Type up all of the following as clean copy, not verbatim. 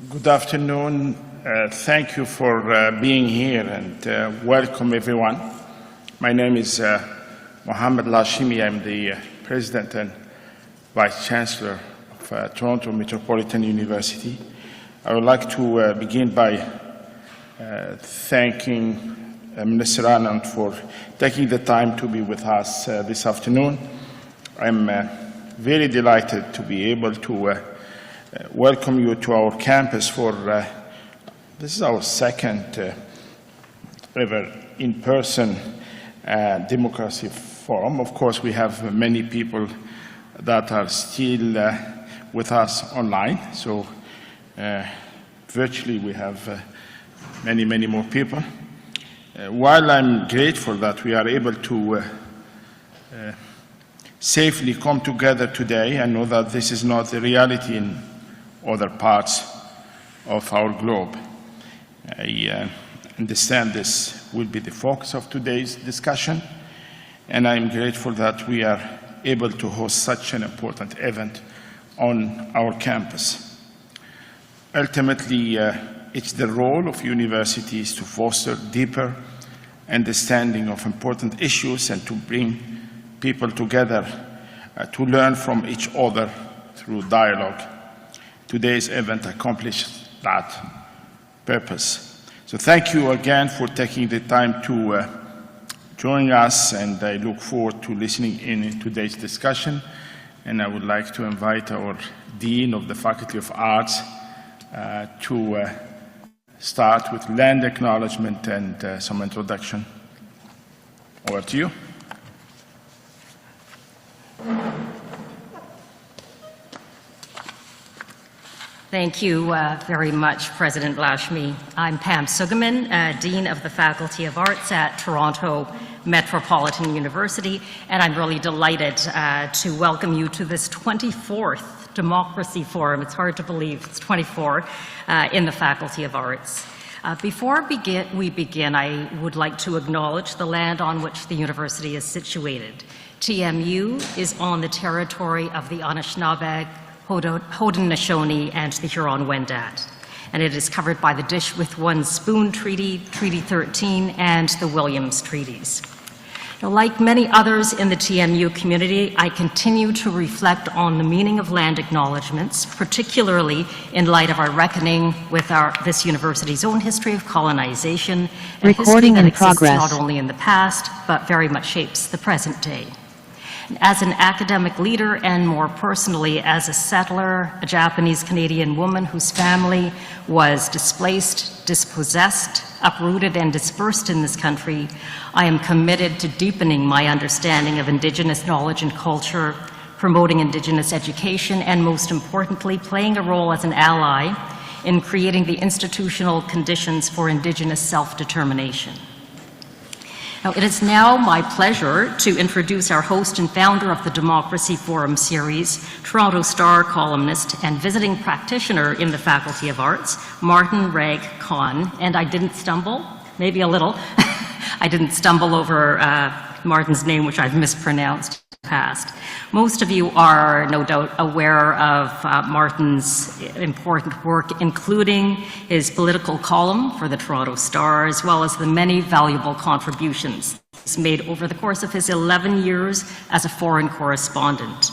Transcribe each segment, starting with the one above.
Good afternoon. Thank you for being here and welcome everyone. My name is Mohammed Lashimi. I'm the President and Vice Chancellor of Toronto Metropolitan University. I would like to begin by thanking Minister Anand for taking the time to be with us this afternoon. I'm very delighted to be able to welcome you to our campus for, this is our second ever in-person democracy forum. Of course, we have many people that are still with us online, so virtually we have many more people. While I'm grateful that we are able to safely come together today, I know that this is not the reality in other parts of our globe. I understand this will be the focus of today's discussion, and I'm grateful that we are able to host such an important event on our campus. Ultimately, it's the role of universities to foster deeper understanding of important issues and to bring people together to learn from each other through dialogue. Today's event accomplished that purpose. So thank you again for taking the time to join us, and I look forward to listening in today's discussion. And I would like to invite our Dean of the Faculty of Arts to start with land acknowledgement and some introduction. Over to you. Thank you very much, President Lashmi. I'm Pam Sugerman, Dean of the Faculty of Arts at Toronto Metropolitan University, and I'm really delighted to welcome you to this 24th Democracy Forum. It's hard to believe it's 24 in the Faculty of Arts. Before we begin, I would like to acknowledge the land on which the university is situated. TMU is on the territory of the Anishinaabe, Haudenosaunee, and the Huron-Wendat, and it is covered by the Dish with One Spoon Treaty, Treaty 13, and the Williams Treaties. Now, like many others in the TMU community, I continue to reflect on the meaning of land acknowledgements, particularly in light of our reckoning with this university's own history of colonization, and history that exists not only in the past, but very much shapes the present day. As an academic leader and more personally as a settler, a Japanese-Canadian woman whose family was displaced, dispossessed, uprooted, and dispersed in this country, I am committed to deepening my understanding of Indigenous knowledge and culture, promoting Indigenous education, and most importantly, playing a role as an ally in creating the institutional conditions for Indigenous self-determination. Now, it is now my pleasure to introduce our host and founder of the Democracy Forum series, Toronto Star columnist and visiting practitioner in the Faculty of Arts, Martin Regg Cohn. And I didn't stumble, maybe a little, I didn't stumble over Martin's name, which I've mispronounced in the past. Most of you are no doubt aware of Martin's important work, including his political column for the Toronto Star, as well as the many valuable contributions he's made over the course of his 11 years as a foreign correspondent.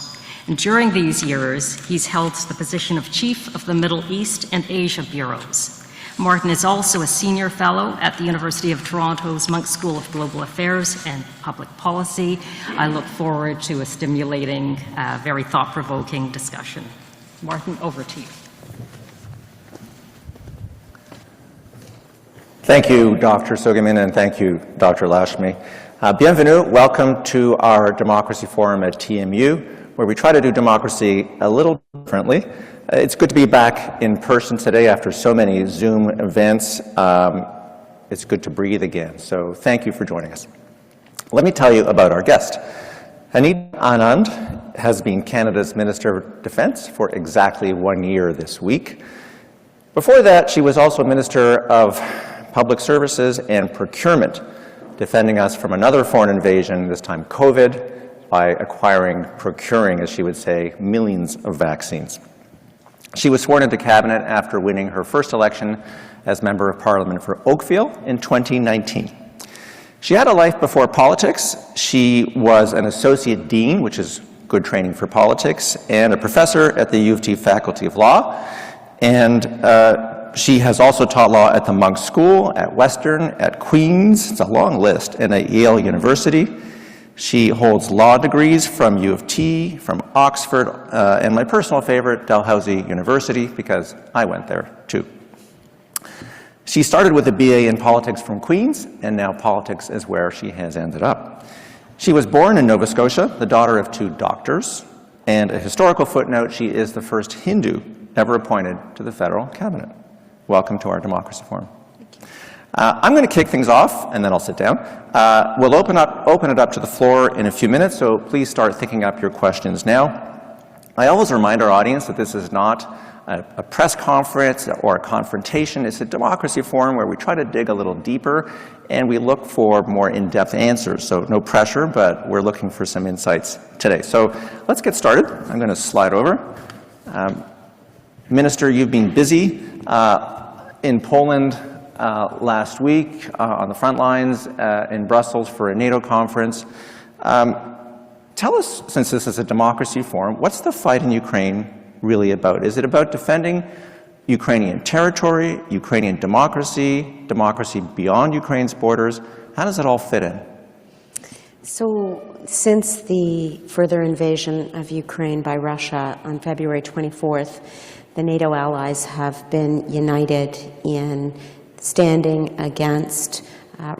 And during these years, he's held the position of Chief of the Middle East and Asia Bureaus. Martin is also a senior fellow at the University of Toronto's Monk School of Global Affairs and Public Policy. I look forward to a stimulating, very thought-provoking discussion. Martin, over to you. Thank you, Dr. Sugerman, and thank you, Dr. Lashmi. Bienvenue, welcome to our Democracy Forum at TMU, where we try to do democracy a little differently. It's good to be back in person today after so many Zoom events. It's good to breathe again, so thank you for joining us. Let me tell you about our guest. Anita Anand has been Canada's Minister of Defence for exactly 1 year this week. Before that, she was also Minister of Public Services and Procurement, defending us from another foreign invasion, this time COVID, by procuring, as she would say, millions of vaccines. She was sworn into cabinet after winning her first election as Member of Parliament for Oakville in 2019. She had a life before politics. She was an associate dean, which is good training for politics, and a professor at the U of T Faculty of Law. And she has also taught law at the Monk School, at Western, at Queen's, it's a long list, and at Yale University. She holds law degrees from U of T, from Oxford, and my personal favorite, Dalhousie University, because I went there too. She started with a BA in politics from Queen's, and now politics is where she has ended up. She was born in Nova Scotia, the daughter of 2 doctors, and a historical footnote, she is the first Hindu ever appointed to the federal cabinet. Welcome to our Democracy Forum. I'm going to kick things off, and then I'll sit down. We'll open it up to the floor in a few minutes, so please start thinking up your questions now. I always remind our audience that this is not a press conference or a confrontation. It's a democracy forum where we try to dig a little deeper and we look for more in-depth answers. So no pressure, but we're looking for some insights today. So let's get started. I'm going to slide over. Minister, you've been busy in Poland last week on the front lines in Brussels for a NATO conference. Tell us, since this is a democracy forum, what's the fight in Ukraine really about? Is it about defending Ukrainian territory, Ukrainian democracy, democracy beyond Ukraine's borders? How does it all fit in? So, since the further invasion of Ukraine by Russia on February 24th, the NATO allies have been united in standing against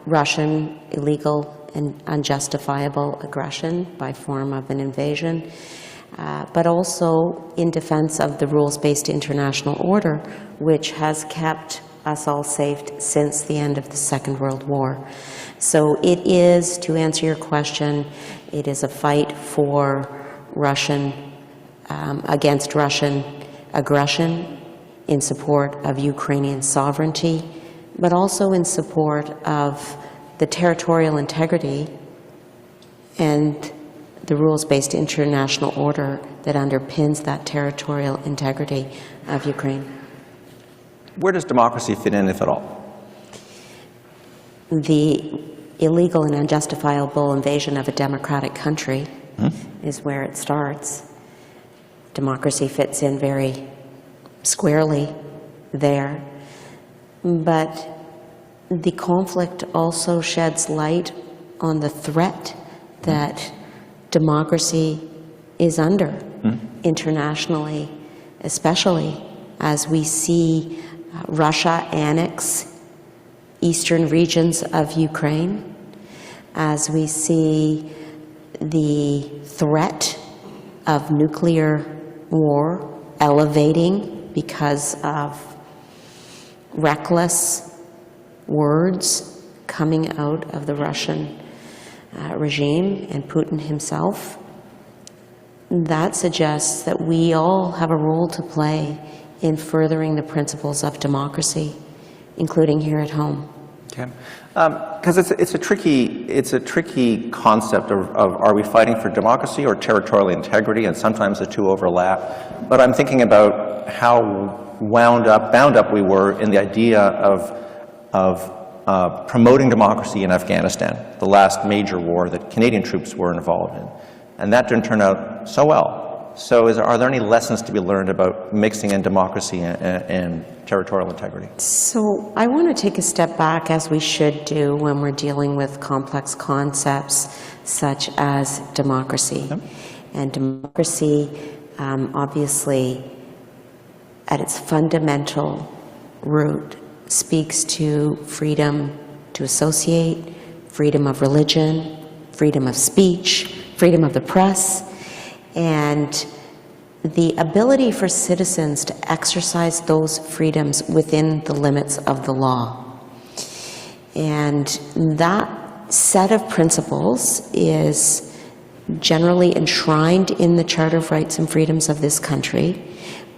Russian illegal and unjustifiable aggression by form of an invasion, but also in defense of the rules-based international order, which has kept us all safe since the end of the Second World War. So it is, to answer your question, it is a fight for against Russian aggression, in support of Ukrainian sovereignty, but also in support of the territorial integrity and the rules-based international order that underpins that territorial integrity of Ukraine. Where does democracy fit in, if at all? The illegal and unjustifiable invasion of a democratic country is where it starts. Democracy fits in very squarely there. But the conflict also sheds light on the threat that democracy is under internationally, especially as we see Russia annex eastern regions of Ukraine, as we see the threat of nuclear war elevating because of reckless words coming out of the Russian regime and Putin himself. That suggests that we all have a role to play in furthering the principles of democracy, including here at home. Okay, because it's a tricky concept of are we fighting for democracy or territorial integrity, and sometimes the two overlap. But I'm thinking about how bound up we were in the idea of promoting democracy in Afghanistan, the last major war that Canadian troops were involved in, and that didn't turn out so well. So are there any lessons to be learned about mixing in democracy and territorial integrity? So I want to take a step back, as we should do when we're dealing with complex concepts such as democracy. Yep. And democracy, obviously, at its fundamental root, speaks to freedom to associate, freedom of religion, freedom of speech, freedom of the press, and the ability for citizens to exercise those freedoms within the limits of the law. And that set of principles is generally enshrined in the Charter of Rights and Freedoms of this country,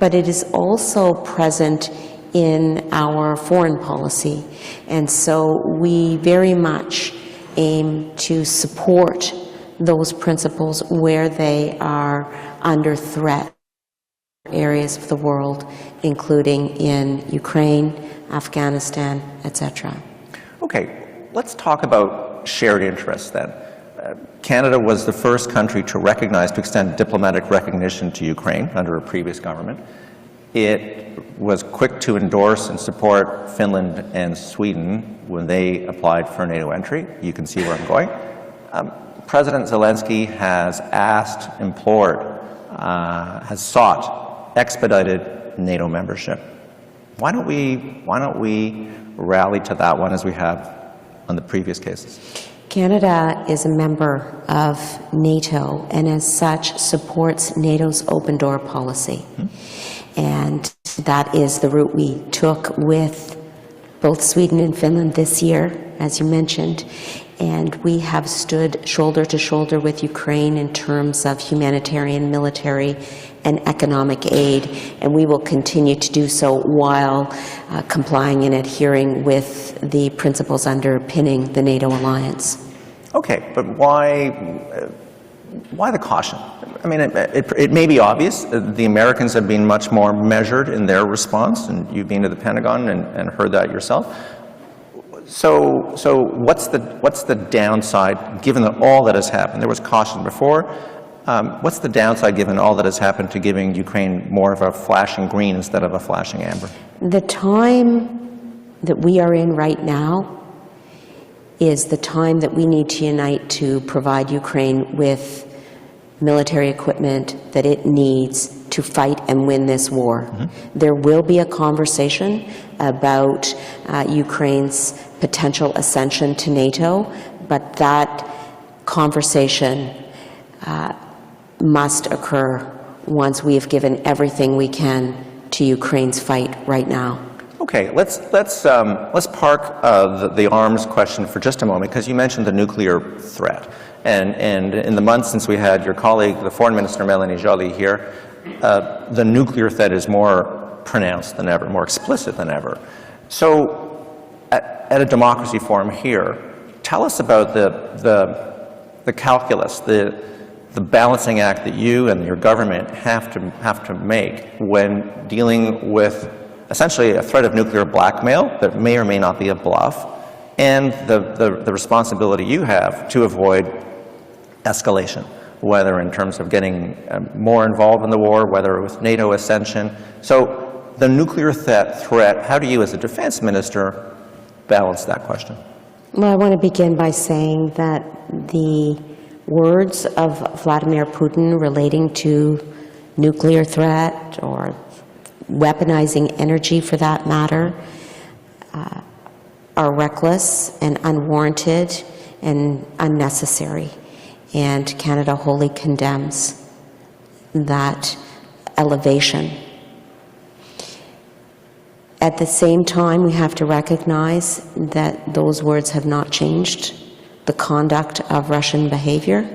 but it is also present in our foreign policy. And so we very much aim to support those principles where they are under threat. areas of the world, including in Ukraine, Afghanistan, etc. Okay, let's talk about shared interests then. Canada was the first country to recognize, to extend diplomatic recognition to Ukraine under a previous government. It was quick to endorse and support Finland and Sweden when they applied for NATO entry. You can see where I'm going. President Zelensky has asked, implored, has sought expedited NATO membership. Why don't we rally to that one as we have on the previous cases? Canada is a member of NATO and as such supports NATO's open door policy. And that is the route we took with both Sweden and Finland this year, as you mentioned. And we have stood shoulder to shoulder with Ukraine in terms of humanitarian, military, and economic aid. And we will continue to do so while complying and adhering with the principles underpinning the NATO alliance. Okay, but why the caution? I mean, it may be obvious. The Americans have been much more measured in their response, and you've been to the Pentagon and heard that yourself. So what's the downside, given that all that has happened? There was caution before. What's the downside, given all that has happened, to giving Ukraine more of a flashing green instead of a flashing amber? The time that we are in right now is the time that we need to unite to provide Ukraine with military equipment that it needs to fight and win this war. There will be a conversation about Ukraine's potential ascension to NATO, but that conversation must occur once we have given everything we can to Ukraine's fight right now. Okay, let's park the arms question for just a moment, because you mentioned the nuclear threat. And in the months since we had your colleague, the Foreign Minister Melanie Joly, here, the nuclear threat is more pronounced than ever, more explicit than ever. So, at a democracy forum here, tell us about the calculus, the balancing act that you and your government have to make when dealing with essentially a threat of nuclear blackmail that may or may not be a bluff, and the responsibility you have to avoid escalation, whether in terms of getting more involved in the war, whether with NATO ascension. So the nuclear threat, how do you as a defense minister balance that question? Well, I want to begin by saying that the words of Vladimir Putin relating to nuclear threat or weaponizing energy for that matter are reckless and unwarranted and unnecessary. And Canada wholly condemns that elevation. At the same time, we have to recognize that those words have not changed the conduct of Russian behavior.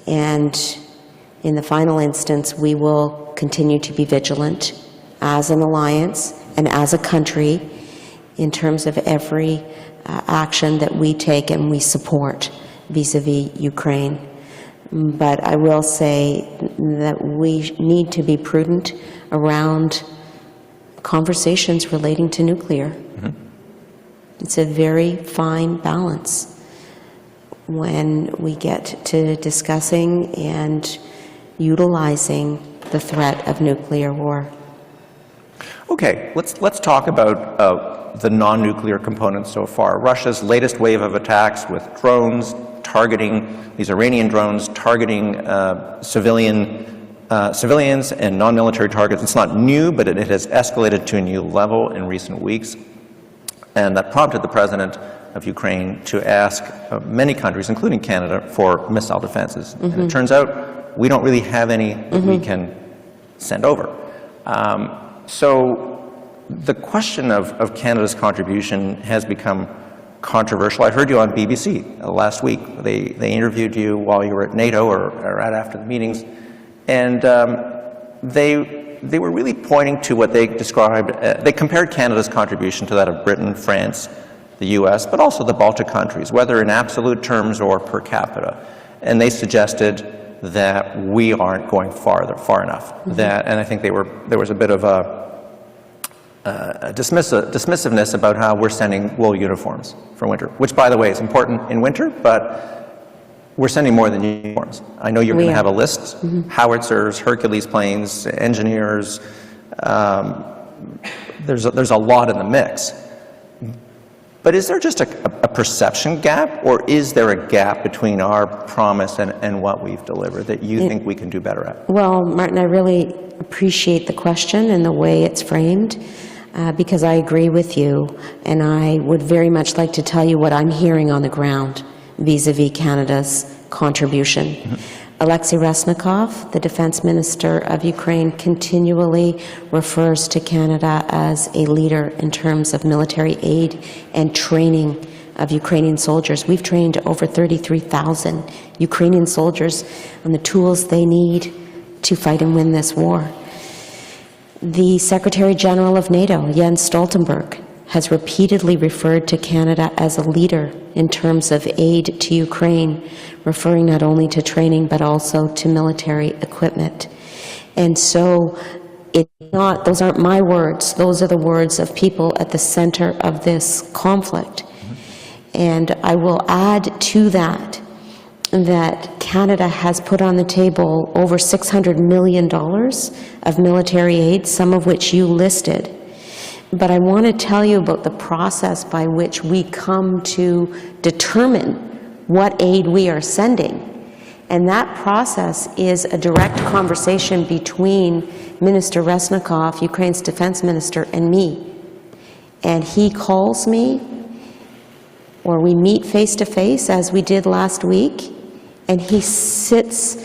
And in the final instance, we will continue to be vigilant as an alliance and as a country in terms of every action that we take and we support vis-a-vis Ukraine. But I will say that we need to be prudent around conversations relating to nuclear. It's a very fine balance when we get to discussing and utilizing the threat of nuclear war. Okay, let's talk about the non-nuclear components so far. Russia's latest wave of attacks with drones targeting, these Iranian drones targeting civilians and non-military targets. It's not new, but it has escalated to a new level in recent weeks. And that prompted the president of Ukraine to ask many countries, including Canada, for missile defenses. And it turns out we don't really have any that we can send over. So the question of Canada's contribution has become controversial. I heard you on BBC last week. They interviewed you while you were at NATO or right after the meetings. And they were really pointing to what they described, they compared Canada's contribution to that of Britain, France, the US, but also the Baltic countries, whether in absolute terms or per capita. And they suggested that we aren't going far enough. And I think there was a bit of a dismissiveness about how we're sending wool uniforms for winter, which, by the way, is important in winter, but we're sending more than uniforms. I know you're going to have a list: howitzers, Hercules planes, engineers. There's a lot in the mix. But is there just a perception gap, or is there a gap between our promise and what we've delivered that you think we can do better at? Well, Martin, I really appreciate the question and the way it's framed, because I agree with you, and I would very much like to tell you what I'm hearing on the ground vis-a-vis Canada's contribution. Alexei Reznikov, the defense minister of Ukraine, continually refers to Canada as a leader in terms of military aid and training of Ukrainian soldiers. We've trained over 33,000 Ukrainian soldiers on the tools they need to fight and win this war. The Secretary General of NATO, Jens Stoltenberg, has repeatedly referred to Canada as a leader in terms of aid to Ukraine, referring not only to training but also to military equipment. And so those aren't my words, those are the words of people at the center of this conflict. And I will add to that Canada has put on the table over $600 million of military aid, some of which you listed. But I want to tell you about the process by which we come to determine what aid we are sending. And that process is a direct conversation between Minister Reznikov, Ukraine's defense minister, and me. And he calls me, or we meet face to face, as we did last week, and he sits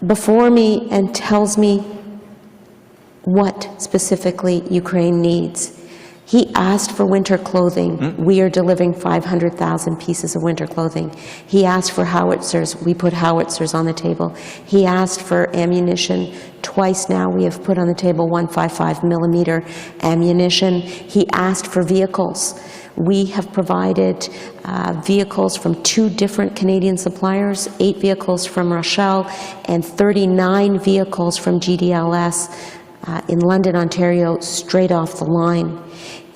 before me and tells me what specifically Ukraine needs. He asked for winter clothing. We are delivering 500,000 pieces of winter clothing. He asked for howitzers. We put howitzers on the table. He asked for ammunition. Twice now we have put on the table 155 millimeter ammunition. He asked for vehicles. We have provided vehicles from 2 different Canadian suppliers, 8 vehicles from Rochelle and 39 vehicles from GDLS in London, Ontario, straight off the line.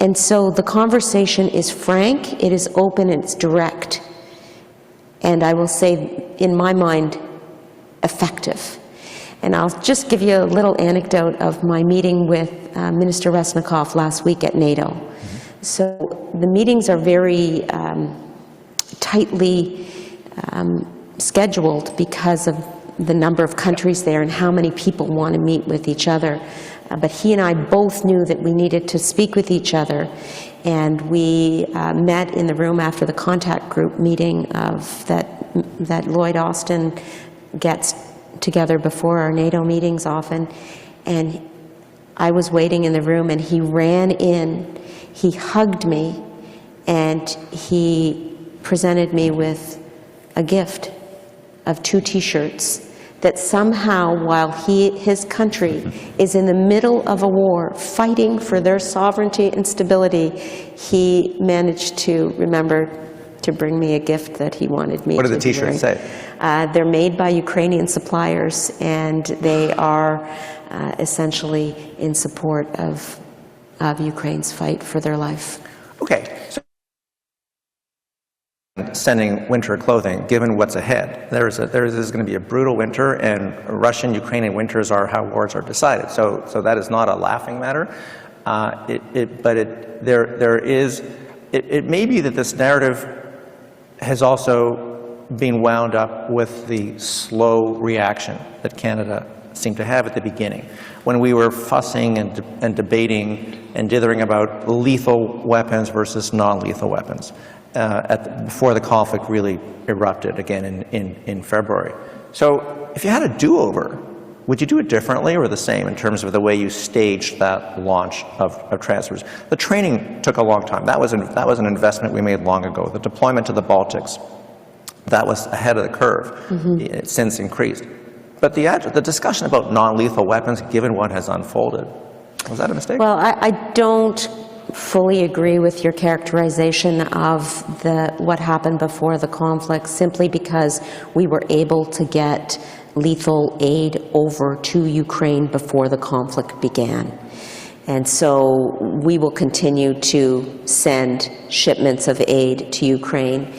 And so the conversation is frank, it is open, and it's direct. And I will say, in my mind, effective. And I'll just give you a little anecdote of my meeting with Minister Reznikov last week at NATO. So the meetings are very tightly scheduled because of the number of countries there and how many people want to meet with each other. But he and I both knew that we needed to speak with each other, and we met in the room after the contact group meeting that Lloyd Austin gets together before our NATO meetings often. And I was waiting in the room, and he ran in, he hugged me, and he presented me with a gift of 2 T-shirts that somehow, while his country is in the middle of a war, fighting for their sovereignty and stability, he managed to remember to bring me a gift that he wanted me to. What do the T-shirts say? They're made by Ukrainian suppliers, and they are essentially in support of Ukraine's fight for their life. Okay. So sending winter clothing, given what's ahead. There is going to be a brutal winter, and Russian-Ukrainian winters are how wars are decided. So that is not a laughing matter. It may be that this narrative has also been wound up with the slow reaction that Canada seemed to have at the beginning, when we were fussing and debating and dithering about lethal weapons versus non-lethal weapons. Before the conflict really erupted again in February. So if you had a do-over, would you do it differently or the same in terms of the way you staged that launch of transfers? The training took a long time. That was an investment we made long ago. The deployment to the Baltics, that was ahead of the curve. It's since increased. But the discussion about non-lethal weapons, given what has unfolded, was that a mistake? Well, I don't fully agree with your characterization of what happened before the conflict, simply because we were able to get lethal aid over to Ukraine before the conflict began. And so we will continue to send shipments of aid to Ukraine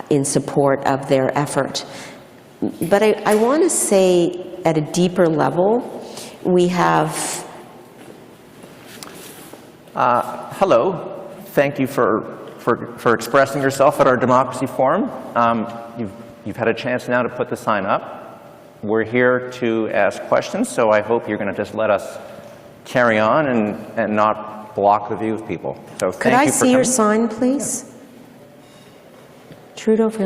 in support of their effort. But I want to say at a deeper level, we have... Hello. Thank you for expressing yourself at our Democracy Forum. You've had a chance now to put the sign up. We're here to ask questions, so I hope you're going to just let us carry on and not block the view of people. So thank you for coming. Could I see your sign, please? Yeah. Trudeau for...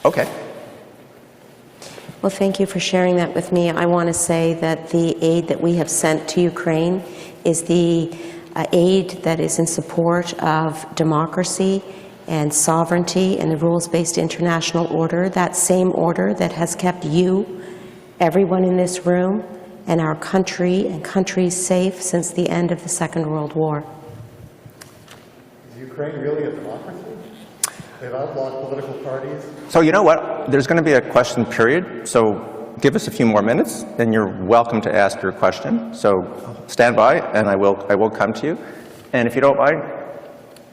Okay. Well, thank you for sharing that with me. I want to say that the aid that we have sent to Ukraine is the aid that is in support of democracy and sovereignty and the rules-based international order, that same order that has kept you, everyone in this room, and our country and countries safe since the end of the Second World War. Is Ukraine really a democracy? They've outlawed political parties. So you know what? There's going to be a question period, so give us a few more minutes, and you're welcome to ask your question. So stand by, and I will come to you. And if you don't mind,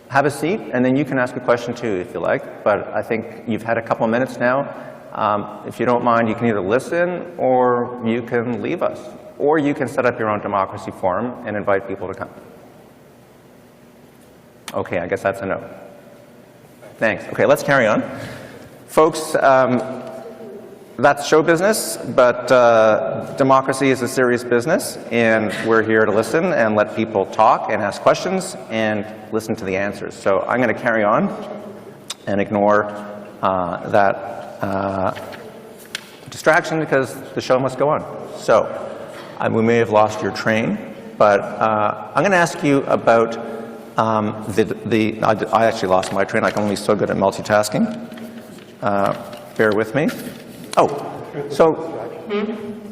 have a seat, and then you can ask a question too, if you like. But I think you've had a couple of minutes now. If you don't mind, you can either listen, or you can leave us. Or you can set up your own Democracy Forum and invite people to come. Okay, I guess that's a no. Thanks. Okay, let's carry on. Folks, that's show business, but democracy is a serious business, and we're here to listen and let people talk and ask questions and listen to the answers. So I'm going to carry on and ignore that distraction because the show must go on. So we may have lost your train, but I'm going to ask you about I actually lost my train. I'm only so good at multitasking. Bear with me. Oh, so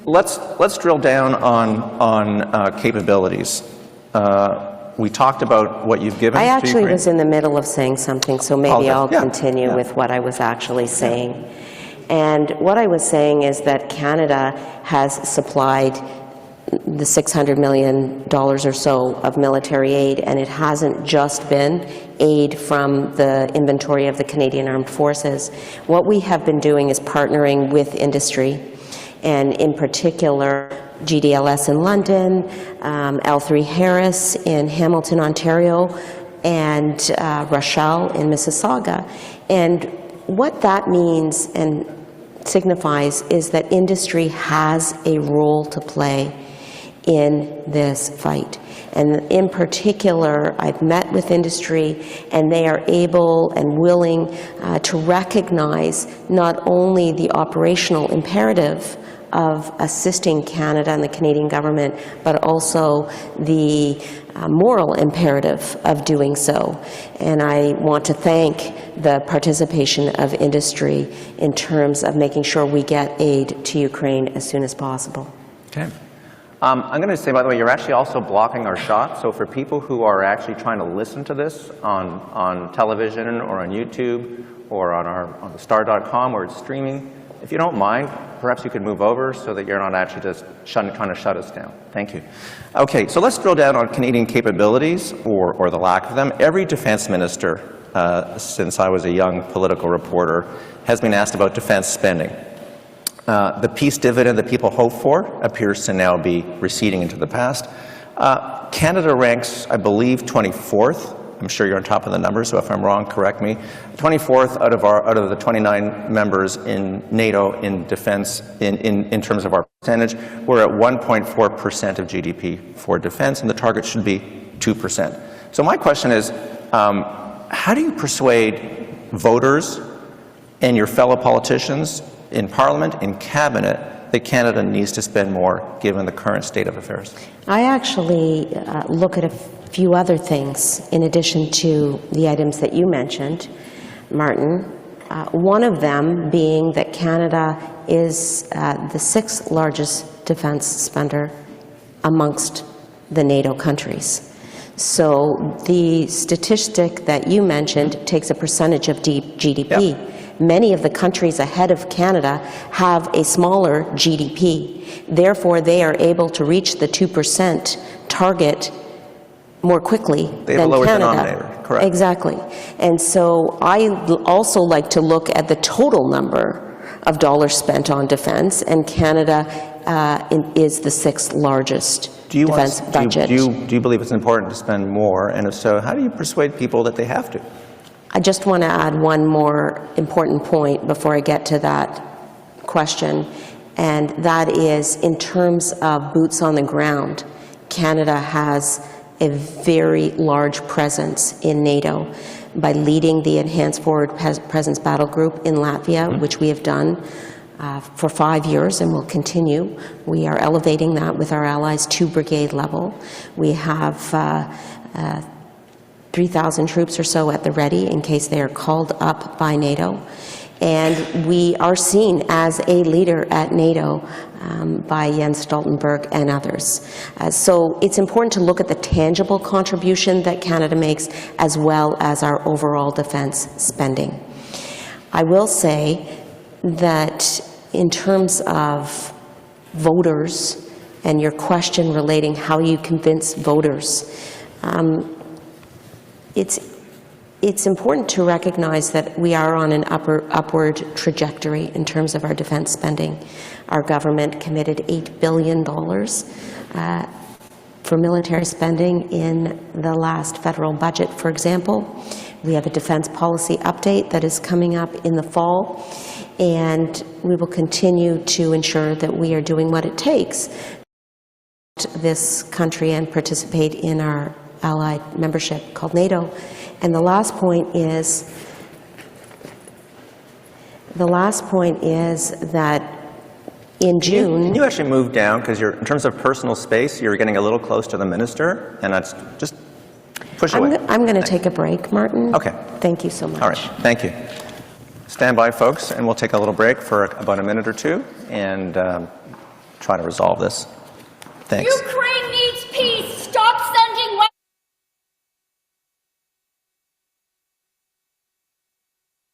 let's drill down on capabilities. We talked about what you've given. I actually was in the middle of saying something, so maybe I'll continue with what I was actually saying. And what I was saying is that Canada has supplied the $600 million or so of military aid, and it hasn't just been aid from the inventory of the Canadian Armed Forces. What we have been doing is partnering with industry, and in particular GDLS in London, L3 Harris in Hamilton, Ontario, and Rochelle in Mississauga. And what that means and signifies is that industry has a role to play in this fight. And in particular, I've met with industry, and they are able and willing to recognize not only the operational imperative of assisting Canada and the Canadian government, but also the moral imperative of doing so. And I want to thank the participation of industry in terms of making sure we get aid to Ukraine as soon as possible. Okay. I'm going to say, by the way, you're actually also blocking our shot. So for people who are actually trying to listen to this on television or on YouTube or on the star.com where it's streaming, if you don't mind, perhaps you could move over so that you're not actually just trying to shut us down. Thank you. Okay, so let's drill down on Canadian capabilities or the lack of them. Every defense minister, since I was a young political reporter, has been asked about defense spending. The peace dividend that people hope for appears to now be receding into the past. Canada ranks, I believe, 24th. I'm sure you're on top of the numbers, so if I'm wrong, correct me. 24th out of the 29 members in NATO in defense, in terms of our percentage. We're at 1.4% of GDP for defense, and the target should be 2%. So my question is, how do you persuade voters and your fellow politicians in Parliament, in Cabinet, that Canada needs to spend more given the current state of affairs? I actually look at a few other things in addition to the items that you mentioned, Martin. One of them being that Canada is the 6th largest defense spender amongst the NATO countries. So the statistic that you mentioned takes a percentage of GDP. Yep. Many of the countries ahead of Canada have a smaller GDP. Therefore, they are able to reach the 2% target more quickly They have a than lower Canada. denominator, correct. Exactly. And so I also like to look at the total number of dollars spent on defense, and Canada is the 6th largest defense budget. Do you believe it's important to spend more? And if so, how do you persuade people that they have to? I just want to add one more important point before I get to that question, and that is in terms of boots on the ground. Canada has a very large presence in NATO by leading the Enhanced Forward Presence Battle Group in Latvia, which we have done for 5 years and will continue. We are elevating that with our allies to brigade level. We have 3,000 troops or so at the ready in case they are called up by NATO. And we are seen as a leader at NATO by Jens Stoltenberg and others. So it's important to look at the tangible contribution that Canada makes as well as our overall defense spending. I will say that in terms of voters and your question relating how you convince voters, it's important to recognize that we are on an upward trajectory in terms of our defense spending. Our government committed $8 billion for military spending in the last federal budget, for example. We have a defense policy update that is coming up in the fall, and we will continue to ensure that we are doing what it takes to this country and participate in our allied membership called NATO. And the last point is that in June... Can you actually move down, because in terms of personal space, you're getting a little close to the minister, and that's just push away. I'm going to take a break, Martin. Okay. Thank you so much. All right, thank you. Stand by, folks, and we'll take a little break for about a minute or two and try to resolve this. Thanks. Ukraine needs peace. Stop sending weapons.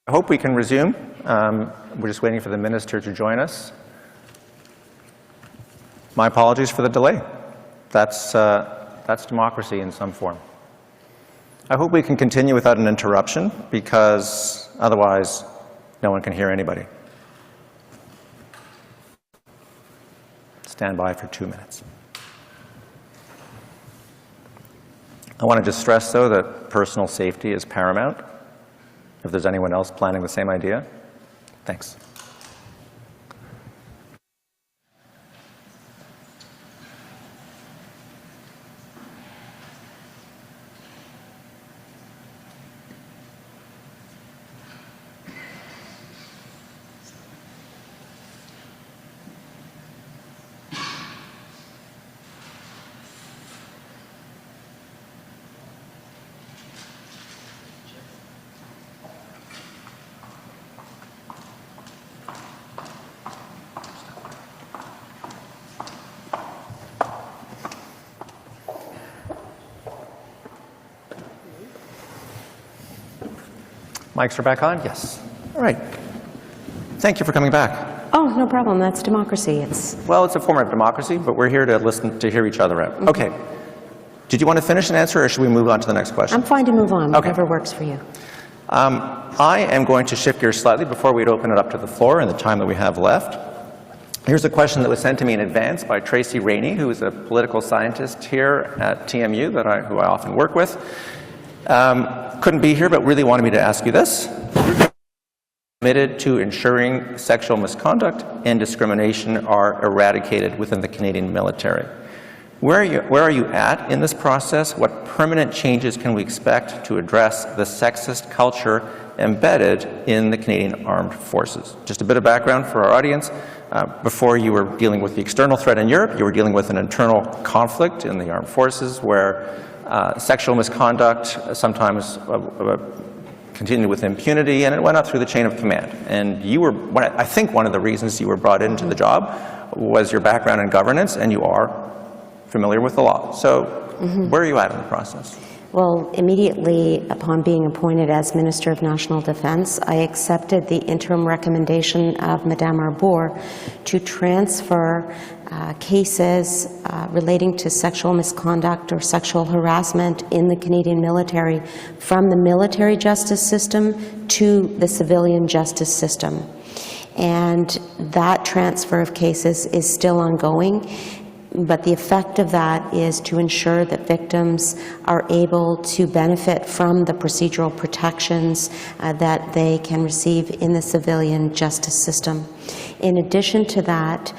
I hope we can resume. We're just waiting for the minister to join us. My apologies for the delay. That's democracy in some form. I hope we can continue without an interruption, because otherwise no one can hear anybody. Stand by for 2 minutes. I want to just stress, though, that personal safety is paramount. If there's anyone else planning the same idea, thanks. Mics are back on? Yes. All right. Thank you for coming back. Oh, no problem. That's democracy. Well, it's a form of democracy, but we're here to listen, to hear each other out. Okay. Did you want to finish an answer, or should we move on to the next question? I'm fine to move on, Okay. whatever works for you. I am going to shift gears slightly before we open it up to the floor in the time that we have left. Here's a question that was sent to me in advance by Tracy Rainey, who is a political scientist here at TMU who I often work with. Couldn't be here, but really wanted me to ask you this. Committed to ensuring sexual misconduct and discrimination are eradicated within the Canadian military. Where are you at in this process? What permanent changes can we expect to address the sexist culture embedded in the Canadian Armed Forces? Just a bit of background for our audience. Before you were dealing with the external threat in Europe, you were dealing with an internal conflict in the armed forces where sexual misconduct sometimes continued with impunity, and it went up through the chain of command. And you were, I think one of the reasons you were brought into the job was your background in governance, and you are familiar with the law. So where are you at in the process? Well, immediately upon being appointed as Minister of National Defence, I accepted the interim recommendation of Madame Arbour to transfer cases relating to sexual misconduct or sexual harassment in the Canadian military from the military justice system to the civilian justice system. And that transfer of cases is still ongoing. But the effect of that is to ensure that victims are able to benefit from the procedural protections that they can receive in the civilian justice system. In addition to that,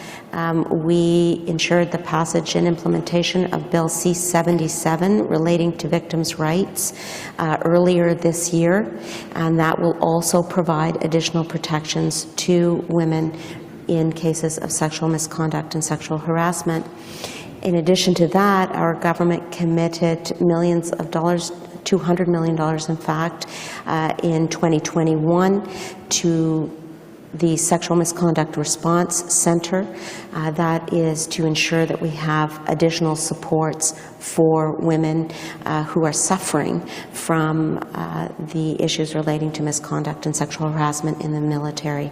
we ensured the passage and implementation of Bill C-77 relating to victims' rights earlier this year, and that will also provide additional protections to women in cases of sexual misconduct and sexual harassment. In addition to that, our government committed millions of dollars, $200 million in fact, in 2021 to the Sexual Misconduct Response Center. That is to ensure that we have additional supports for women who are suffering from the issues relating to misconduct and sexual harassment in the military.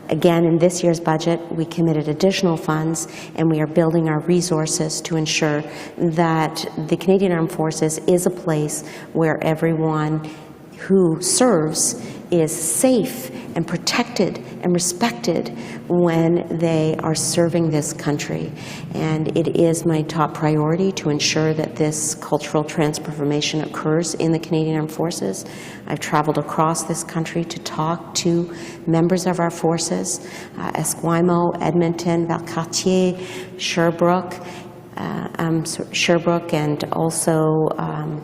Again, in this year's budget, we committed additional funds, and we are building our resources to ensure that the Canadian Armed Forces is a place where everyone who serves is safe and protected and respected when they are serving this country. And it is my top priority to ensure that this cultural transformation occurs in the Canadian Armed Forces. I've traveled across this country to talk to members of our forces, Esquimalt, Edmonton, Valcartier, Sherbrooke, and also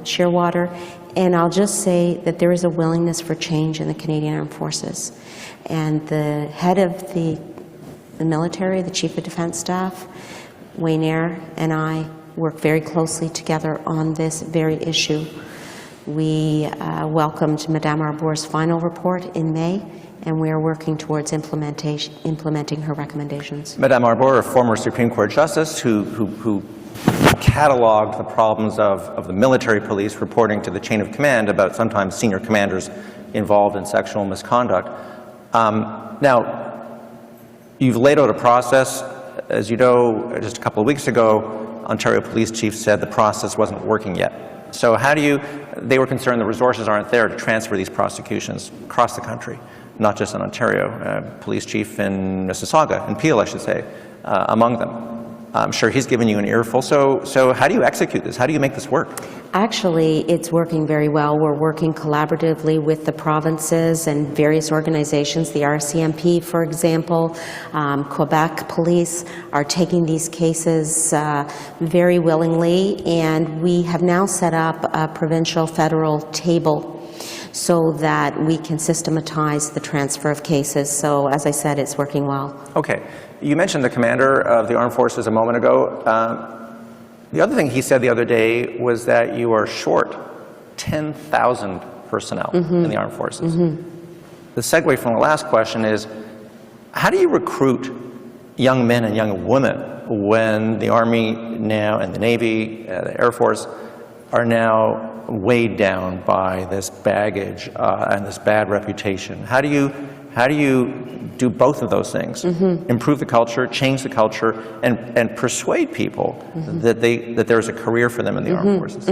Shearwater. And I'll just say that there is a willingness for change in the Canadian Armed Forces. And the head of the military, the Chief of Defence Staff, Wayne Eyre, and I work very closely together on this very issue. We welcomed Madame Arbour's final report in May, and we are working towards implementing her recommendations. Madame Arbour, a former Supreme Court Justice who cataloged the problems of the military police reporting to the chain of command about sometimes senior commanders involved in sexual misconduct. Now, you've laid out a process. As you know, just a couple of weeks ago, Ontario Police Chief said the process wasn't working yet. So how do you, they were concerned the resources aren't there to transfer these prosecutions across the country, not just in Ontario. Police Chief in Mississauga, in Peel, I should say, among them. I'm sure he's given you an earful. So how do you execute this? How do you make this work? Actually, it's working very well. We're working collaboratively with the provinces and various organizations. The RCMP, for example, Quebec Police are taking these cases very willingly, and we have now set up a provincial-federal table so that we can systematize the transfer of cases. So, as I said, it's working well. Okay. You mentioned the commander of the Armed Forces a moment ago. The other thing he said the other day was that you are short 10,000 personnel in the Armed Forces. The segue from the last question is, how do you recruit young men and young women when the Army now and the Navy, the Air Force, are now weighed down by this baggage and this bad reputation? How do you do both of those things? Improve the culture, change the culture, and persuade people that there's a career for them in the Armed Forces?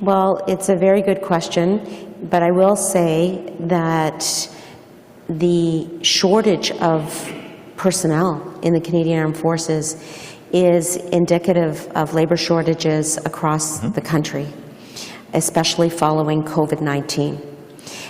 Well, it's a very good question, but I will say that the shortage of personnel in the Canadian Armed Forces is indicative of labor shortages across the country, especially following COVID-19.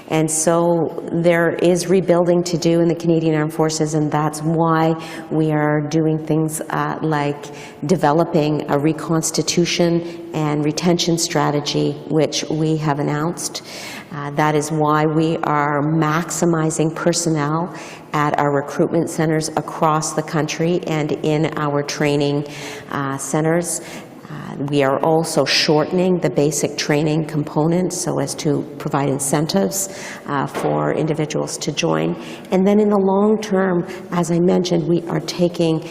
And so there is rebuilding to do in the Canadian Armed Forces, and that's why we are doing things like developing a reconstitution and retention strategy, which we have announced. That is why we are maximizing personnel at our recruitment centers across the country and in our training centers. We are also shortening the basic training component so as to provide incentives for individuals to join. And then in the long term, as I mentioned, we are taking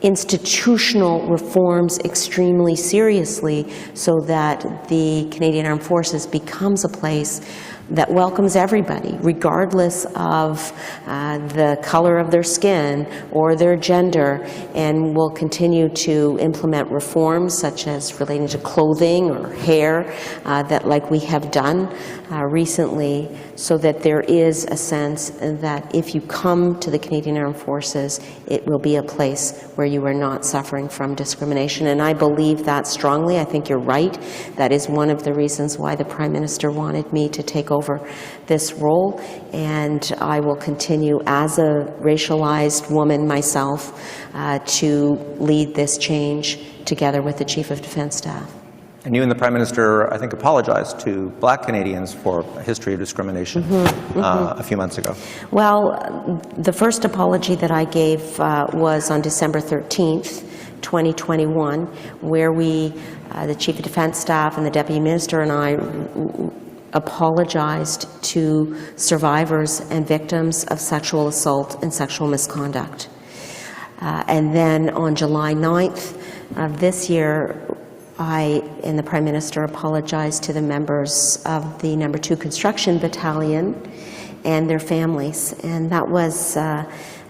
institutional reforms extremely seriously so that the Canadian Armed Forces becomes a place that welcomes everybody, regardless of the color of their skin or their gender, and will continue to implement reforms such as relating to clothing or hair that like we have done recently, so that there is a sense that if you come to the Canadian Armed Forces, it will be a place where you are not suffering from discrimination. And I believe that strongly. I think you're right. That is one of the reasons why the Prime Minister wanted me to take over this role, and I will continue as a racialized woman myself to lead this change together with the Chief of Defence Staff. And you and the Prime Minister, I think, apologized to Black Canadians for a history of discrimination a few months ago. Well, the first apology that I gave was on December 13th, 2021, where we, the Chief of Defence Staff and the Deputy Minister and I, apologized to survivors and victims of sexual assault and sexual misconduct. And then on July 9th of this year, I and the Prime Minister apologized to the members of the No. 2 Construction Battalion and their families. And that was a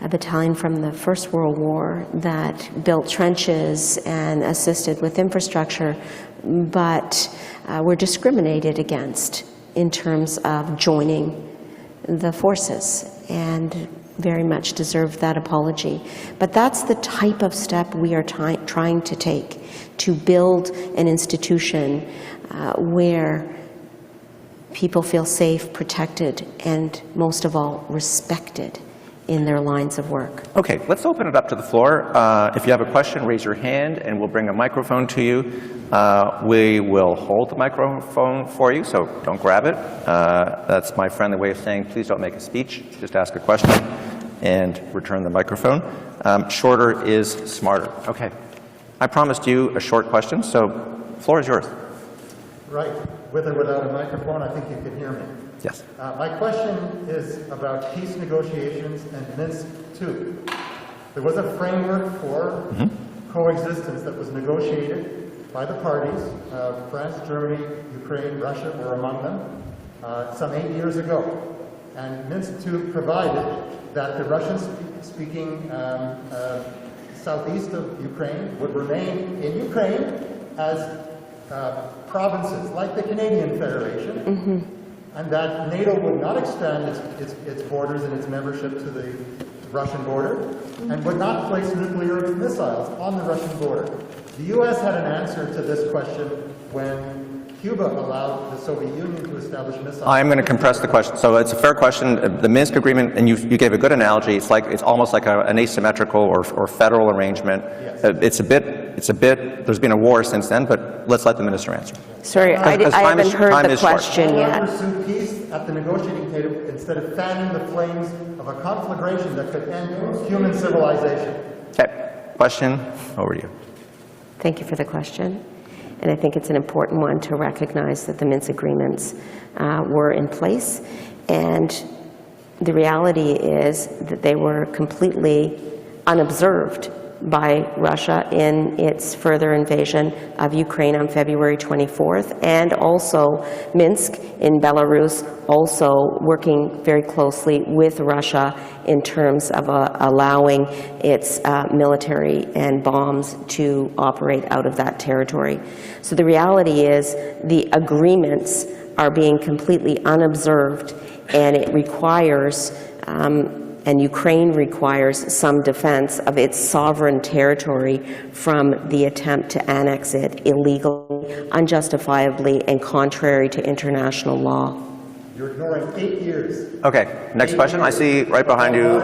battalion from the First World War that built trenches and assisted with infrastructure, but were discriminated against in terms of joining the forces, and very much deserved that apology. But that's the type of step we are trying to take, to build an institution where people feel safe, protected, and most of all, respected in their lines of work. Okay, let's open it up to the floor. If you have a question, raise your hand and we'll bring a microphone to you. We will hold the microphone for you, so don't grab it. That's my friendly way of saying please don't make a speech, just ask a question and return the microphone. Shorter is smarter. Okay, I promised you a short question, so the floor is yours. Right. With or without a microphone, I think you can hear me. Yes. My question is about peace negotiations and Minsk II. There was a framework for coexistence that was negotiated by the parties. France, Germany, Ukraine, Russia were among them some 8 years ago. And Minsk II provided that the Russian-speaking southeast of Ukraine would remain in Ukraine as provinces, like the Canadian Federation, and that NATO would not expand its borders and its membership to the Russian border, and would not place nuclear missiles on the Russian border. The U.S. had an answer to this question when Cuba allowed the Soviet Union to establish missiles. I'm going to compress the question. So it's a fair question. The Minsk agreement, and you gave a good analogy, it's almost like an asymmetrical or federal arrangement. Yes. It's a bit, there's been a war since then, but let's let the minister answer. Sorry, I haven't heard the question yet. Pursue peace at the negotiating table instead of fanning the flames of a conflagration that could end human civilization. Okay, question, over to you. Thank you for the question. And I think it's an important one to recognize that the Minsk agreements were in place. And the reality is that they were completely unobserved by Russia in its further invasion of Ukraine on February 24th, and also Minsk in Belarus, also working very closely with Russia in terms of allowing its military and bombs to operate out of that territory. So the reality is the agreements are being completely unobserved, and it requires and Ukraine requires some defense of its sovereign territory from the attempt to annex it illegally, unjustifiably, and contrary to international law. You're ignoring 8 years. Okay, next question. I see right behind you.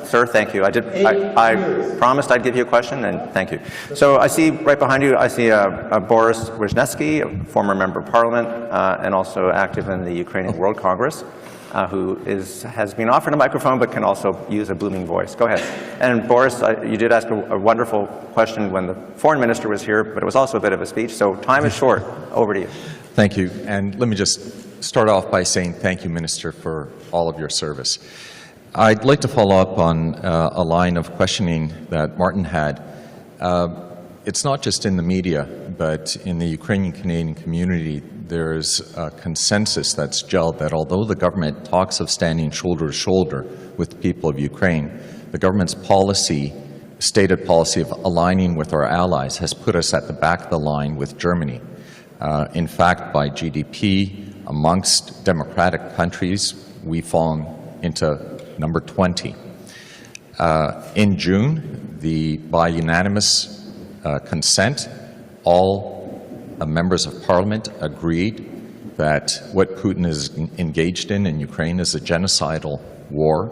Sir, thank you. I promised I'd give you a question, and thank you. So I see right behind you, I see Boris Wisniewski, a former member of parliament, and also active in the Ukrainian World Congress. Who has been offered a microphone but can also use a booming voice. Go ahead. And Boris, you did ask a wonderful question when the foreign minister was here, but it was also a bit of a speech, so time is short. Over to you. Thank you. And let me just start off by saying thank you, Minister, for all of your service. I'd like to follow up on a line of questioning that Martin had. It's not just in the media, but in the Ukrainian-Canadian community, there's a consensus that's gelled that although the government talks of standing shoulder to shoulder with the people of Ukraine, the government's policy, stated policy of aligning with our allies has put us at the back of the line with Germany. In fact, by GDP, amongst democratic countries, we've fallen into number 20. In June, by unanimous consent, all members of parliament agreed that what Putin is engaged in Ukraine is a genocidal war,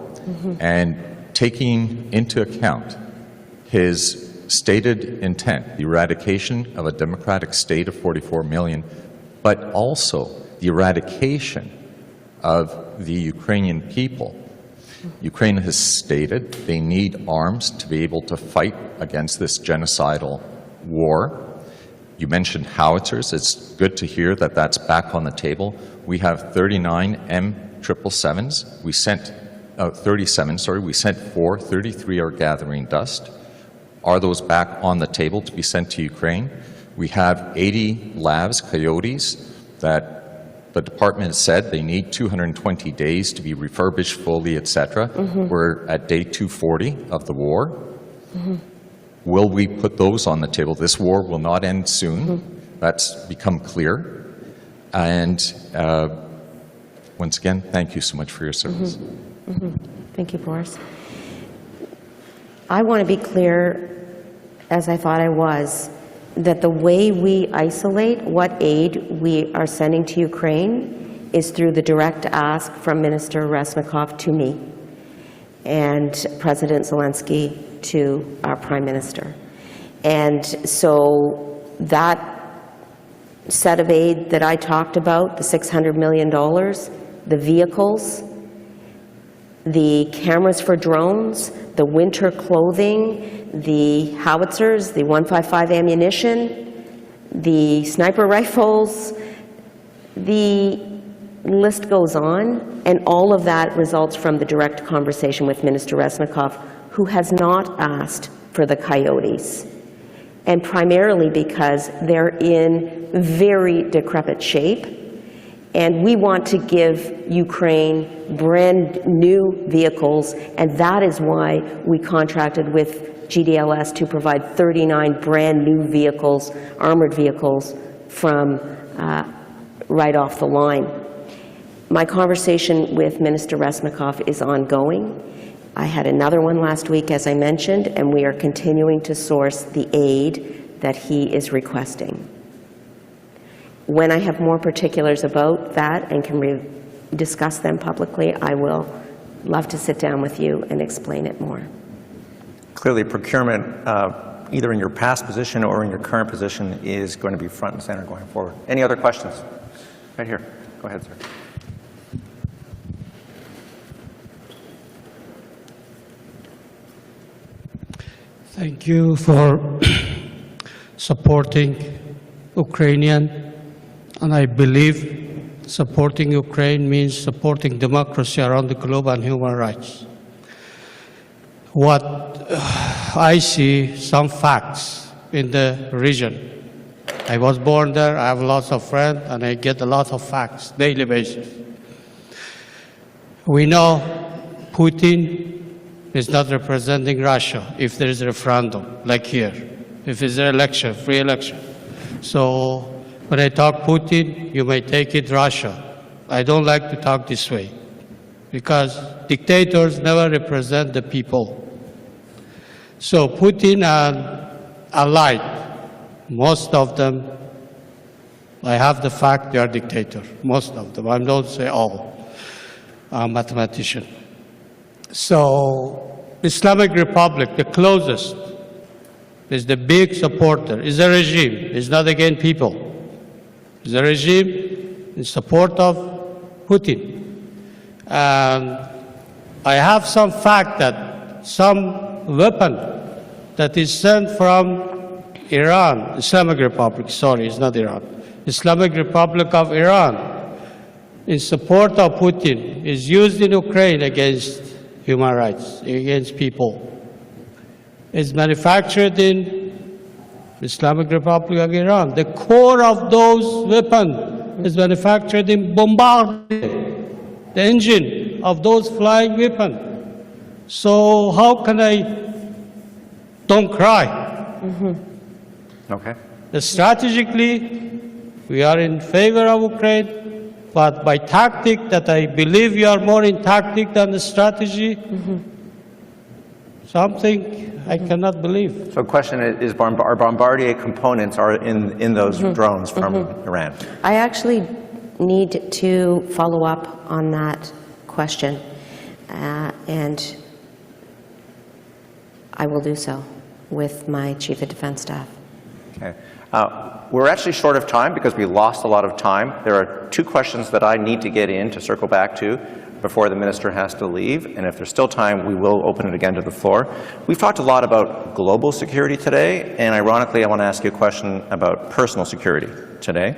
and taking into account his stated intent, the eradication of a democratic state of 44 million, but also the eradication of the Ukrainian people. Ukraine has stated they need arms to be able to fight against this genocidal war. You mentioned howitzers. It's good to hear that that's back on the table. We have 39 M777s. We sent 37, sorry. We sent 4. 33 are gathering dust. Are those back on the table to be sent to Ukraine? We have 80 Lavs, Coyotes, that the department has said they need 220 days to be refurbished fully, etc. We're at day 240 of the war. Will we put those on the table? This war will not end soon. That's become clear. And once again, thank you so much for your service. Thank you, Boris. I want to be clear, as I thought I was, that the way we isolate what aid we are sending to Ukraine is through the direct ask from Minister Resnikov to me and President Zelensky to our Prime Minister. And so that set of aid that I talked about, the $600 million, the vehicles, the cameras for drones, the winter clothing, the howitzers, the 155 ammunition, the sniper rifles, the list goes on, and all of that results from the direct conversation with Minister Resnikov, who has not asked for the Coyotes, and primarily because they're in very decrepit shape, and we want to give Ukraine brand new vehicles, and that is why we contracted with GDLS to provide 39 brand new vehicles, armored vehicles, from right off the line. My conversation with Minister Resnikov is ongoing. I had another one last week, as I mentioned, and we are continuing to source the aid that he is requesting. When I have more particulars about that and can discuss them publicly, I will love to sit down with you and explain it more. Clearly, procurement, either in your past position or in your current position, is going to be front and center going forward. Any other questions? Right here. Go ahead, sir. Thank you for supporting Ukrainian. And I believe supporting Ukraine means supporting democracy around the globe and human rights. What I see, some facts in the region. I was born there, I have lots of friends, and I get a lot of facts, daily basis. We know Putin is not representing Russia if there is a referendum, like here, if it's an election, free election. So when I talk Putin, you may take it Russia. I don't like to talk this way, because dictators never represent the people. So Putin and allied, most of them, I have the fact they are dictators, most of them. I don't say all. I'm a mathematician. So Islamic Republic, the closest, is the big supporter, is a regime, it's not against people. It's a regime in support of Putin. And I have some fact that some weapon that is sent from Iran, Islamic Republic, sorry, it's not Iran, Islamic Republic of Iran, in support of Putin, is used in Ukraine against human rights, against people. It's manufactured in Islamic Republic of Iran. The core of those weapons is manufactured in Bombardier, the engine of those flying weapons. So how can I don't cry? Okay. Strategically, we are in favor of Ukraine, but by tactic, that I believe you are more in tactic than the strategy, something I cannot believe. So the question is, are Bombardier components are in those drones from Iran? I actually need to follow up on that question, and I will do so with my Chief of Defense Staff. Okay. We're actually short of time because we lost a lot of time. There are two questions that I need to get in to circle back to before the minister has to leave, and if there's still time, we will open it again to the floor. We've talked a lot about global security today, and ironically, I want to ask you a question about personal security today.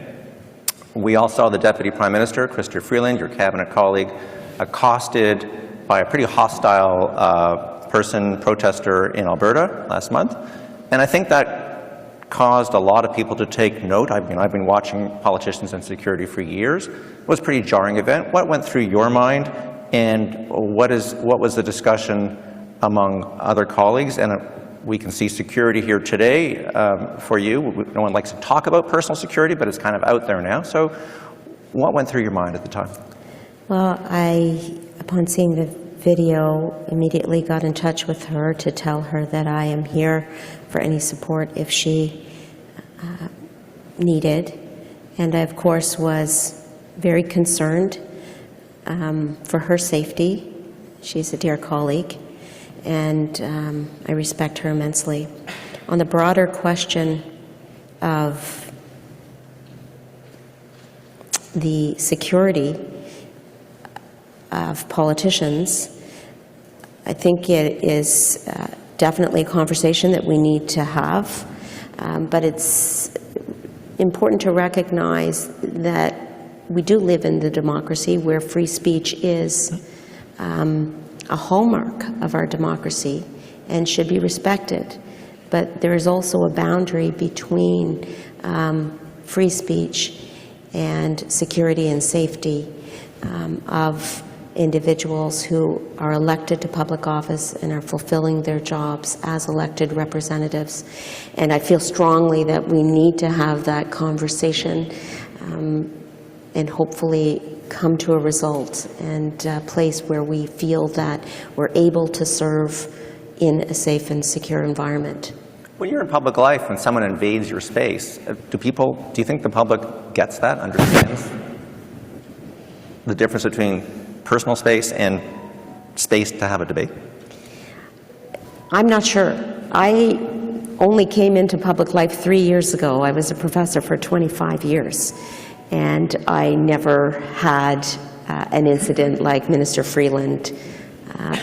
We all saw the Deputy Prime Minister, Chrystia Freeland, your cabinet colleague, accosted by a pretty hostile protester in Alberta last month, and I think that caused a lot of people to take note. I've been watching politicians and security for years. It was a pretty jarring event. What went through your mind, and what was the discussion among other colleagues? And we can see security here today for you. No one likes to talk about personal security, but it's kind of out there now. So what went through your mind at the time? Well, upon seeing the video, immediately got in touch with her to tell her that I am here for any support if she needed. And I, of course, was very concerned for her safety. She's a dear colleague, and I respect her immensely. On the broader question of the security of politicians, I think it is definitely a conversation that we need to have, but it's important to recognize that we do live in the democracy where free speech is a hallmark of our democracy and should be respected. But there is also a boundary between free speech and security and safety of individuals who are elected to public office and are fulfilling their jobs as elected representatives. And I feel strongly that we need to have that conversation and hopefully come to a result and a place where we feel that we're able to serve in a safe and secure environment. When you're in public life and someone invades your space, do you think the public gets that, understands the difference between personal space and space to have a debate? I'm not sure. I only came into public life 3 years ago. I was a professor for 25 years, and I never had an incident like Minister Freeland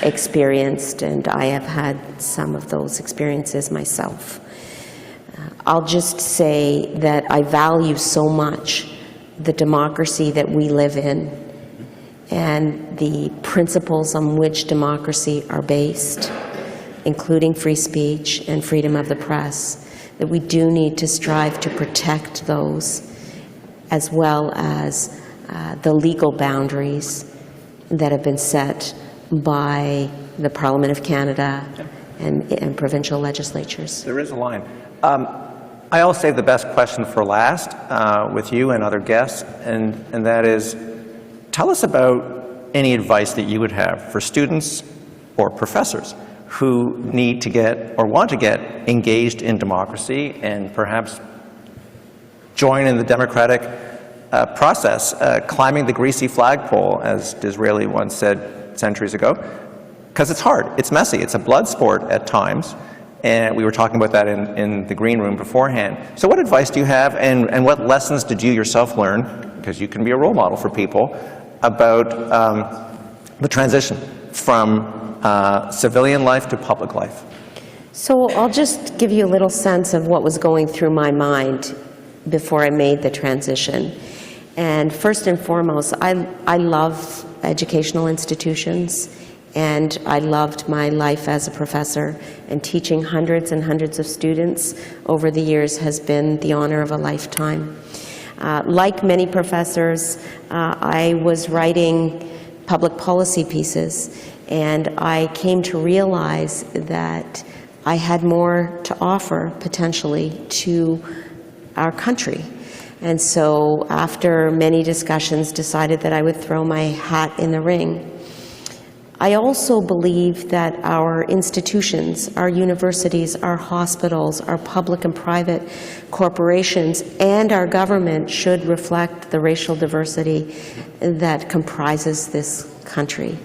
experienced, and I have had some of those experiences myself. I'll just say that I value so much the democracy that we live in and the principles on which democracy are based, including free speech and freedom of the press, that we do need to strive to protect those, as well as the legal boundaries that have been set by the Parliament of Canada and provincial legislatures. There is a line. I always save the best question for last with you and other guests, and that is, tell us about any advice that you would have for students or professors who need to get or want to get engaged in democracy and perhaps join in the democratic process, climbing the greasy flagpole, as Disraeli once said centuries ago, because it's hard, it's messy, it's a blood sport at times, and we were talking about that in the green room beforehand. So what advice do you have, and what lessons did you yourself learn, because you can be a role model for people, about the transition from civilian life to public life? So I'll just give you a little sense of what was going through my mind before I made the transition. And first and foremost, I love educational institutions And I loved my life as a professor, and teaching hundreds and hundreds of students over the years has been the honor of a lifetime. Like many professors, I was writing public policy pieces, and I came to realize that I had more to offer, potentially, to our country. And so, after many discussions, decided that I would throw my hat in the ring. I also believe that our institutions, our universities, our hospitals, our public and private corporations, and our government should reflect the racial diversity that comprises this country.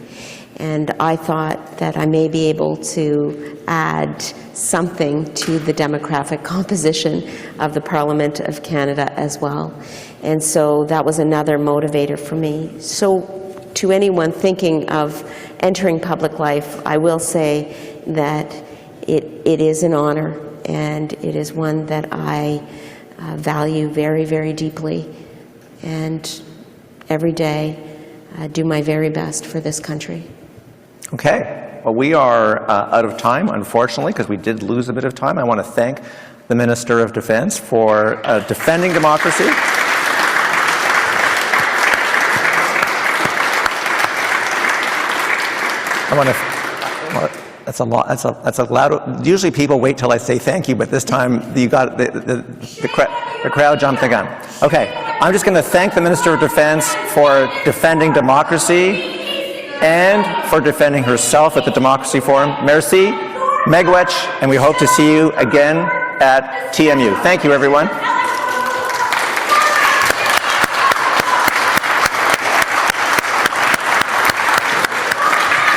And I thought that I may be able to add something to the demographic composition of the Parliament of Canada as well. And so that was another motivator for me. So to anyone thinking of entering public life, I will say that it is an honor, and it is one that I value very, very deeply, and every day do my very best for this country. Okay. Well, we are out of time, unfortunately, because we did lose a bit of time. I want to thank the Minister of Defense for defending democracy. I want to. Well, that's a lot. That's a loud. Usually people wait till I say thank you, but this time you got the crowd jumped the gun. Okay, I'm just going to thank the Minister of Defense for defending democracy and for defending herself at the Democracy Forum. Merci, Megwech, and we hope to see you again at TMU. Thank you, everyone.